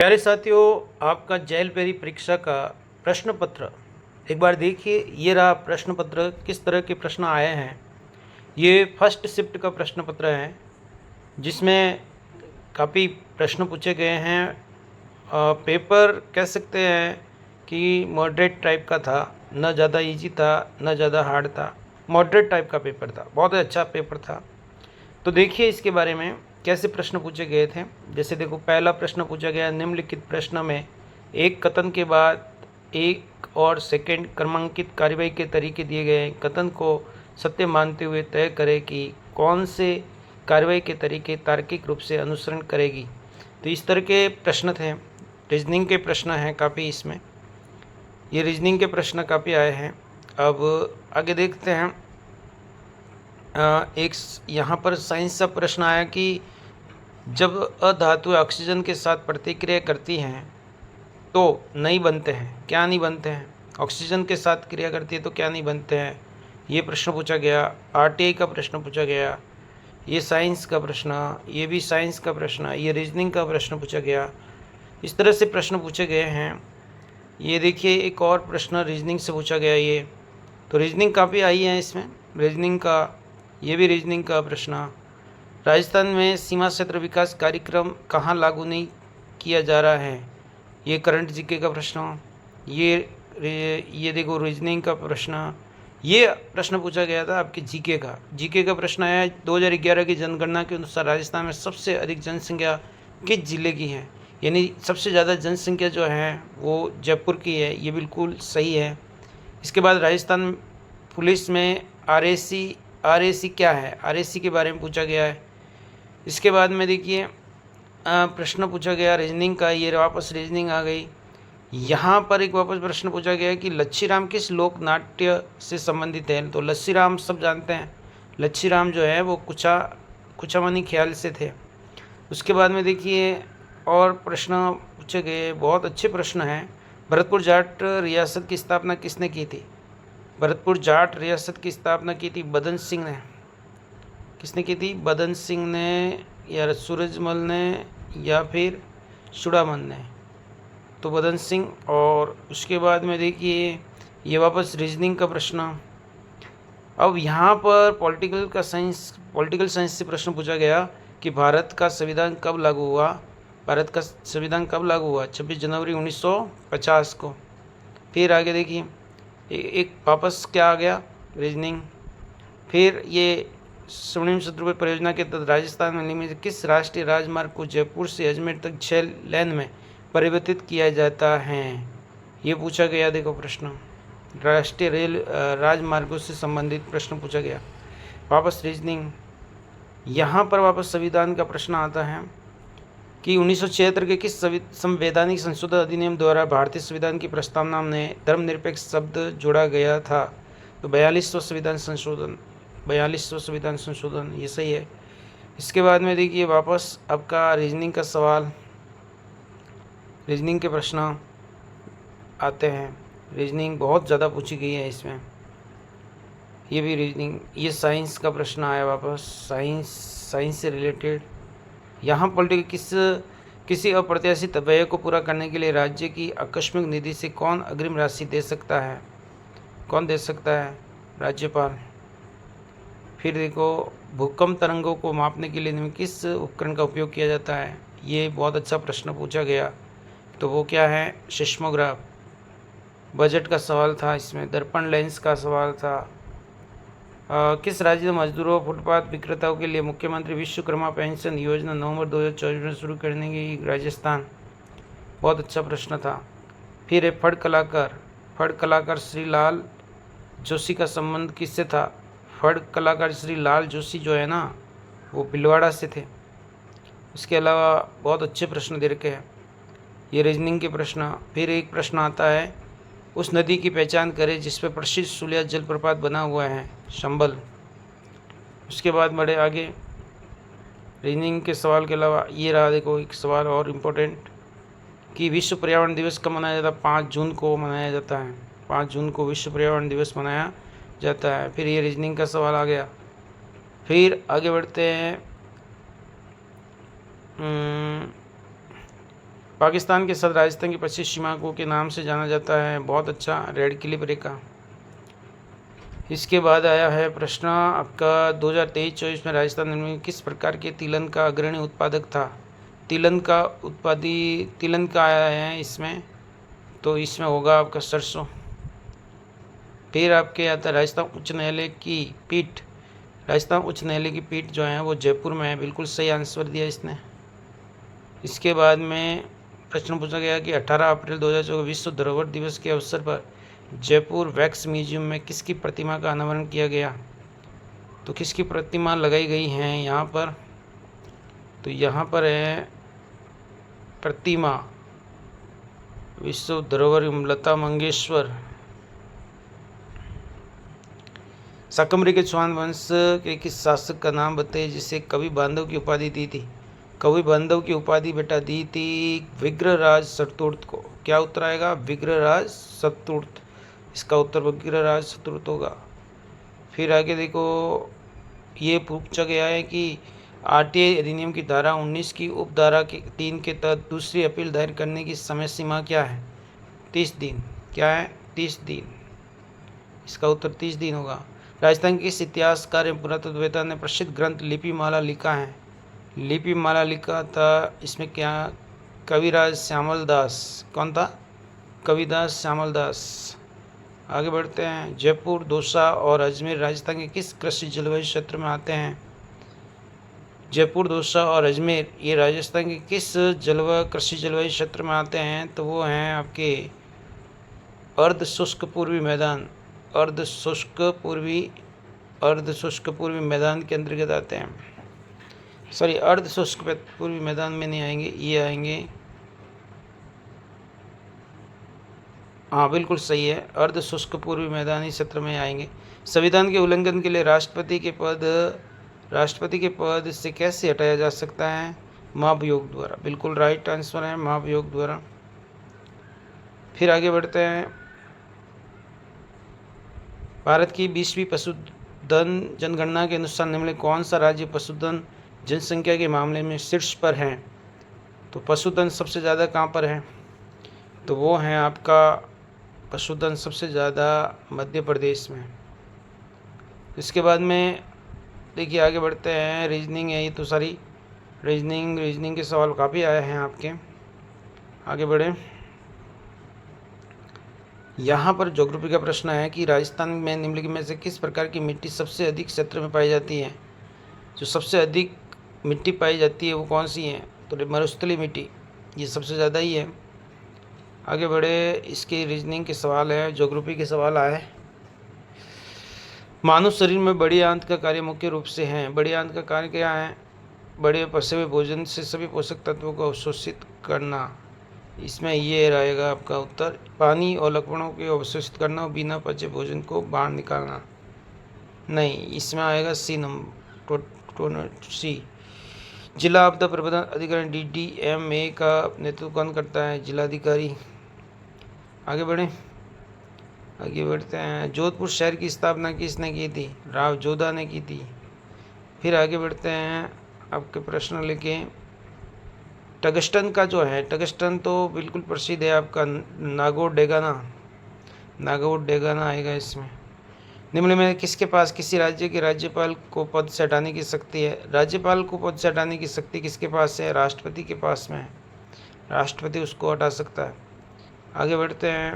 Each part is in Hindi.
प्यारे साथियों, आपका जेल पेरी परीक्षा का प्रश्न पत्र एक बार देखिए। ये रहा प्रश्न पत्र। किस तरह के प्रश्न आए हैं। ये फर्स्ट शिफ्ट का प्रश्न पत्र है, जिसमें काफ़ी प्रश्न पूछे गए हैं। पेपर कह सकते हैं कि मॉडरेट टाइप का था, न ज़्यादा इजी था न ज़्यादा हार्ड था। मॉडरेट टाइप का पेपर था, बहुत अच्छा पेपर था। तो देखिए इसके बारे में कैसे प्रश्न पूछे गए थे। जैसे देखो, पहला प्रश्न पूछा गया, निम्नलिखित प्रश्न में एक कथन के बाद एक और सेकंड क्रमांकित कार्रवाई के तरीके दिए गए हैं। कथन को सत्य मानते हुए तय करें कि कौन से कार्रवाई के तरीके तार्किक रूप से अनुसरण करेगी। तो इस तरह के प्रश्न थे। रीजनिंग के प्रश्न हैं काफ़ी इसमें। ये रीजनिंग के प्रश्न काफ़ी आए हैं। अब आगे देखते हैं। एक यहाँ पर साइंस का प्रश्न आया कि जब अधातु ऑक्सीजन के साथ प्रतिक्रिया करती हैं तो नहीं बनते हैं, क्या नहीं बनते हैं। ऑक्सीजन के साथ क्रिया करती है तो क्या नहीं बनते हैं, ये प्रश्न पूछा गया। आरटीआई का प्रश्न पूछा गया। ये साइंस का प्रश्न, ये भी साइंस का प्रश्न, ये रीजनिंग का प्रश्न पूछा गया। इस तरह से प्रश्न पूछे गए हैं। ये देखिए, एक और प्रश्न रीजनिंग से पूछा गया। ये तो रीजनिंग काफ़ी आई है इसमें। रीजनिंग का, ये भी रीजनिंग का प्रश्न। राजस्थान में सीमा क्षेत्र विकास कार्यक्रम कहाँ लागू नहीं किया जा रहा है, ये करंट जीके का प्रश्न। ये देखो रीजनिंग का प्रश्न। ये प्रश्न पूछा गया था आपके जीके का प्रश्न आया। 2011 की जनगणना के अनुसार राजस्थान में सबसे अधिक जनसंख्या किस जिले की है, यानी सबसे ज़्यादा जनसंख्या जो है वो जयपुर की है। ये बिल्कुल सही है। इसके बाद राजस्थान पुलिस में आरएसी क्या है, आरएसी के बारे में पूछा गया है। इसके बाद में देखिए प्रश्न पूछा गया रीजनिंग का। ये वापस रीजनिंग आ गई। यहाँ पर एक वापस प्रश्न पूछा गया कि लच्छीराम किस लोक नाट्य से संबंधित है। तो लच्छीराम सब जानते हैं। लच्छीराम जो है वो कुछामनी ख्याल से थे। उसके बाद में देखिए और प्रश्न पूछे गए, बहुत अच्छे प्रश्न हैं। भरतपुर जाट रियासत की स्थापना किसने की थी। भरतपुर जाट रियासत की स्थापना की थी बदन सिंह ने। किसने की थी, बदन सिंह ने या सूरजमल ने या फिर चूड़ामल ने। तो बदन सिंह। और उसके बाद में देखिए ये वापस रीजनिंग का प्रश्न। अब यहाँ पर पॉलिटिकल साइंस से प्रश्न पूछा गया कि भारत का संविधान कब लागू हुआ। भारत का संविधान कब लागू हुआ, 26 जनवरी 1950 को। फिर आगे देखिए एक वापस क्या आ गया, रीजनिंग। फिर ये स्वर्णिम शत्रुघ्न परियोजना के तहत राजस्थान में निर्मित किस राष्ट्रीय राजमार्ग को जयपुर से अजमेर तक 6 लेन में परिवर्तित किया जाता है, ये पूछा गया। देखो प्रश्न, राष्ट्रीय रेल राजमार्गों से संबंधित प्रश्न पूछा गया। वापस रीजनिंग। यहाँ पर वापस संविधान का प्रश्न आता है कि 1976 के किस संवैधानिक संशोधन अधिनियम द्वारा भारतीय संविधान की प्रस्तावना में धर्मनिरपेक्ष शब्द जोड़ा गया था। तो 42वां संविधान संशोधन, ये सही है। इसके बाद में देखिए वापस आपका रीजनिंग का सवाल, रीजनिंग के प्रश्न आते हैं। रीजनिंग बहुत ज़्यादा पूछी गई है इसमें। ये भी रीजनिंग। ये साइंस का प्रश्न आया वापस, साइंस से रिलेटेड। यहाँ पॉलिटिकल किसी अप्रत्याशित व्यय को पूरा करने के लिए राज्य की आकस्मिक निधि से कौन अग्रिम राशि दे सकता है, कौन दे सकता है, राज्यपाल। फिर देखो भूकंप तरंगों को मापने के लिए किस उपकरण का उपयोग किया जाता है, ये बहुत अच्छा प्रश्न पूछा गया। तो वो क्या है, सिस्मोग्राफ। बजट का सवाल था इसमें, दर्पण लेंस का सवाल था। किस राज्य में मजदूरों फुटपाथ विक्रेताओं के लिए मुख्यमंत्री विश्वकर्मा पेंशन योजना नवंबर 2024 में शुरू करने की, राजस्थान। बहुत अच्छा प्रश्न था। फिर है फड़ कलाकार श्री लाल जोशी का संबंध किससे था। फड़ कलाकार श्री लाल जोशी जो है ना, वो भिलवाड़ा से थे। इसके अलावा बहुत अच्छे प्रश्न दे रखे हैं। ये रीजनिंग के प्रश्न। फिर एक प्रश्न आता है, उस नदी की पहचान करें जिस पर प्रसिद्ध सुलिया जलप्रपात बना हुआ है, चंबल। उसके बाद बढ़े आगे। रीजनिंग के सवाल के अलावा ये रहा, देखो एक सवाल और इम्पोर्टेंट कि विश्व पर्यावरण दिवस कब मनाया जाता है। 5 जून को मनाया जाता है। 5 जून को विश्व पर्यावरण दिवस मनाया जाता है। फिर ये रीजनिंग का सवाल आ गया। फिर आगे बढ़ते हैं। पाकिस्तान के साथ राजस्थान की पश्चिमी सीमा को के नाम से जाना जाता है। बहुत अच्छा, रेड क्लिफ रेखा। इसके बाद आया है प्रश्न आपका 2023-24 में राजस्थान में किस प्रकार के तिलहन का अग्रणी उत्पादक था। तिलहन का आया है इसमें, तो इसमें होगा आपका सरसों। फिर आपके आता है राजस्थान उच्च न्यायालय की पीठ। राजस्थान उच्च न्यायालय की पीठ जो है वो जयपुर में है। बिल्कुल सही आंसर दिया इसने। इसके बाद में प्रश्न पूछा गया कि 18 अप्रैल 2024 विश्व धरोहर दिवस के अवसर पर जयपुर वैक्स म्यूजियम में किसकी प्रतिमा का अनावरण किया गया। तो किसकी प्रतिमा लगाई गई है यहाँ पर, तो यहाँ पर है प्रतिमा विश्व धरोहर लता मंगेशकर। शाकंभरी के चौहान वंश के किस शासक का नाम बताइए जिसे कवि बांधव की उपाधि दी थी। कवि बांधव की उपाधि बेटा दी थी विग्रहराज चतुर्थ को। क्या उत्तर आएगा, विग्रहराज चतुर्थ। इसका उत्तर विग्रहराज चतुर्थ होगा। फिर आगे देखो, ये पूछा गया है कि आरटीआई अधिनियम की धारा 19 की उपधारा 3 के तहत दूसरी अपील दायर करने की समय सीमा क्या है। 30 दिन। क्या है, 30 दिन। इसका उत्तर 30 दिन होगा। राजस्थान के किस इतिहासकार एवं पुरातत्ववेत्ता ने प्रसिद्ध ग्रंथ लिपिमाला लिखा है। लिपिमाला लिखा था इसमें क्या, कविराज श्यामल दास। कौन था, कविदास श्यामल दास। आगे बढ़ते हैं। जयपुर, दौसा और अजमेर राजस्थान के किस कृषि जलवायु क्षेत्र में आते हैं। जयपुर, दौसा और अजमेर ये राजस्थान के किस कृषि जलवायु क्षेत्र में आते हैं, तो वो हैं आपके अर्ध शुष्क पूर्वी मैदान। अर्ध शुष्क पूर्वी मैदान के अंतर्गत आते हैं। सॉरी, अर्ध शुष्क पूर्वी मैदान में नहीं आएंगे, ये आएंगे, हाँ बिल्कुल सही है, अर्ध शुष्क पूर्वी मैदानी क्षेत्र में आएंगे। संविधान के उल्लंघन के लिए राष्ट्रपति के पद से कैसे हटाया जा सकता है। महाभियोग द्वारा। बिल्कुल राइट आंसर है, महाभियोग द्वारा। फिर आगे बढ़ते हैं। भारत की 20वीं पशुधन जनगणना के अनुसार निम्नलिखित कौन सा राज्य पशुधन जनसंख्या के मामले में शीर्ष पर है। तो पशुधन सबसे ज़्यादा कहाँ पर है, तो वो है आपका पशुधन सबसे ज़्यादा मध्य प्रदेश में। इसके बाद में देखिए आगे बढ़ते हैं। रीजनिंग है ये तो सारी रीजनिंग के सवाल काफ़ी आए हैं आपके। आगे बढ़े। यहाँ पर ज्योग्राफी का प्रश्न है कि राजस्थान में निम्नलिखित में से किस प्रकार की मिट्टी सबसे अधिक क्षेत्र में पाई जाती है। जो सबसे अधिक मिट्टी पाई जाती है वो कौन सी है, तो मरुस्थलीय मिट्टी ये सबसे ज़्यादा ही है। आगे बढ़े। इसके रीजनिंग के सवाल है, ज्योग्राफी के सवाल आए। मानव शरीर में बड़ी आंत का कार्य मुख्य रूप से है। बड़ी आंत का कार्य क्या है, बड़े पसे हुए भोजन से सभी पोषक तत्वों को अवशोषित करना। इसमें ये रहेगा आपका उत्तर, पानी और लवणों को अवशोषित करना और बिना पचे भोजन को बाहर निकालना। नहीं, इसमें आएगा सी नंबर सी। जिला आपदा प्रबंधन अधिकारी DDMA का नेतृत्व कौन करता है, जिलाधिकारी। आगे बढ़ते हैं। जोधपुर शहर की स्थापना किसने की थी, राव जोधा ने की थी। फिर आगे बढ़ते हैं आपके प्रश्न लेके। टंगस्टन का जो है, टंगस्टन तो बिल्कुल प्रसिद्ध है आपका नागौर डेगाना आएगा इसमें। निम्न में किसके पास किसी राज्य के राज्यपाल को पद से हटाने की शक्ति है। राज्यपाल को पद से हटाने की शक्ति किसके पास है, राष्ट्रपति के पास में है। राष्ट्रपति उसको हटा सकता है। आगे बढ़ते हैं।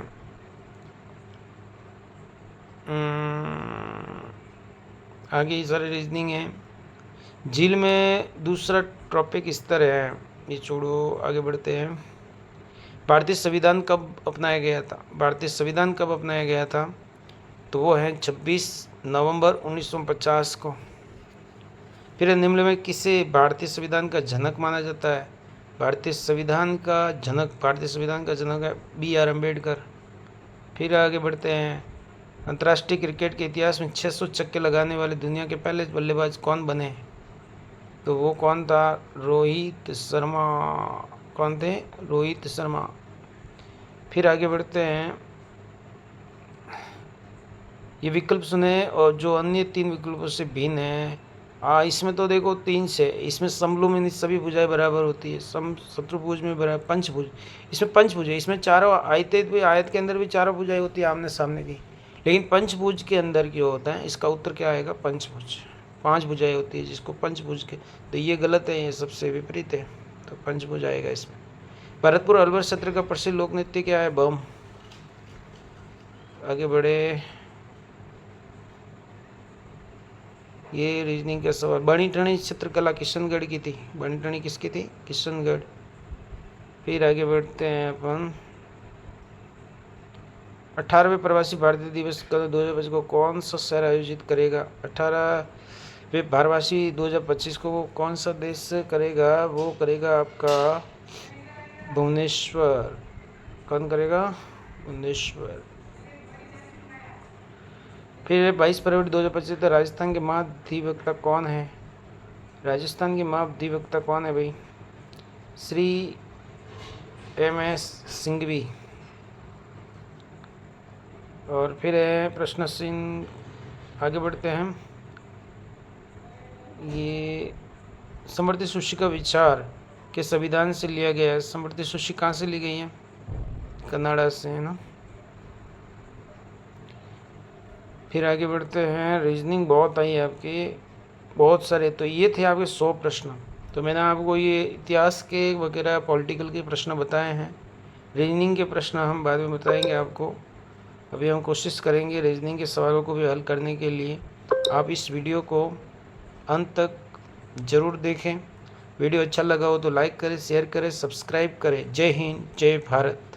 आगे ये सारे रीजनिंग है। झील में दूसरा ट्रॉपिक स्तर है, ये छोड़ो, आगे बढ़ते हैं। भारतीय संविधान कब अपनाया गया था, तो वो है 26 नवंबर 1950 को। फिर निम्न में किसे भारतीय संविधान का जनक माना जाता है। भारतीय संविधान का जनक है BR अम्बेडकर। फिर आगे बढ़ते हैं। अंतर्राष्ट्रीय क्रिकेट के इतिहास में 600 छक्के लगाने वाले दुनिया के पहले बल्लेबाज कौन बने, तो वो कौन था, रोहित शर्मा। कौन थे, रोहित शर्मा। फिर आगे बढ़ते हैं। ये विकल्प सुने और जो अन्य 3 विकल्पों से भिन्न है इसमें तो देखो 3 से, इसमें समभुज में सभी भुजाएं बराबर होती है, सम शत्रुभुज में बराबर, पंचभुज, इसमें पंचभुज है, इसमें चारों आयत के अंदर भी चारों भुजाएं होती है आमने सामने की, लेकिन पंचभुज के अंदर जो होता है, इसका उत्तर क्या आएगा, पंचभुज। 5 भुजाएं होती है जिसको पंचभुज के, तो ये गलत है, ये सबसे विपरीत है, तो पंचभुज आएगा इसमें। भरतपुर अलवर क्षेत्र का प्रसिद्ध लोक नृत्य क्या है, बम। आगे बढ़े, ये रीजनिंग का सवाल। बणी ठणी चित्रकला किशनगढ़ की थी, बणी ठणी किसकी थी, किशनगढ़। फिर आगे बढ़ते हैं अपन, 18वें प्रवासी भारतीय दिवस कल 2025 को कौन सा शहर आयोजित करेगा। 18वें भारवासी 2025 को वो कौन सा देश करेगा, वो करेगा आपका भुवनेश्वर। कौन करेगा, भुवनेश्वर। फिर 22 फरवरी 2025 तक राजस्थान के महाधिवक्ता कौन है, राजस्थान के महाधिवक्ता कौन है भाई, श्री MS सिंघवी। और फिर है प्रश्न चिन्ह, आगे बढ़ते हैं। ये समवर्ती सूची का विचार के संविधान से लिया गया है। समवर्ती सूची कहाँ से ली गई है, कनाडा से, है ना। फिर आगे बढ़ते हैं, रीजनिंग बहुत आई है आपके, बहुत सारे, तो ये थे आपके 100 प्रश्न। तो मैंने आपको ये इतिहास के वगैरह पॉलिटिकल के प्रश्न बताए हैं, रीजनिंग के प्रश्न हम बाद में बताएंगे आपको। अभी हम कोशिश करेंगे रीजनिंग के सवालों को भी हल करने के लिए। आप इस वीडियो को अंत तक ज़रूर देखें। वीडियो अच्छा लगा हो तो लाइक करें, शेयर करें, सब्सक्राइब करें। जय हिंद, जय भारत।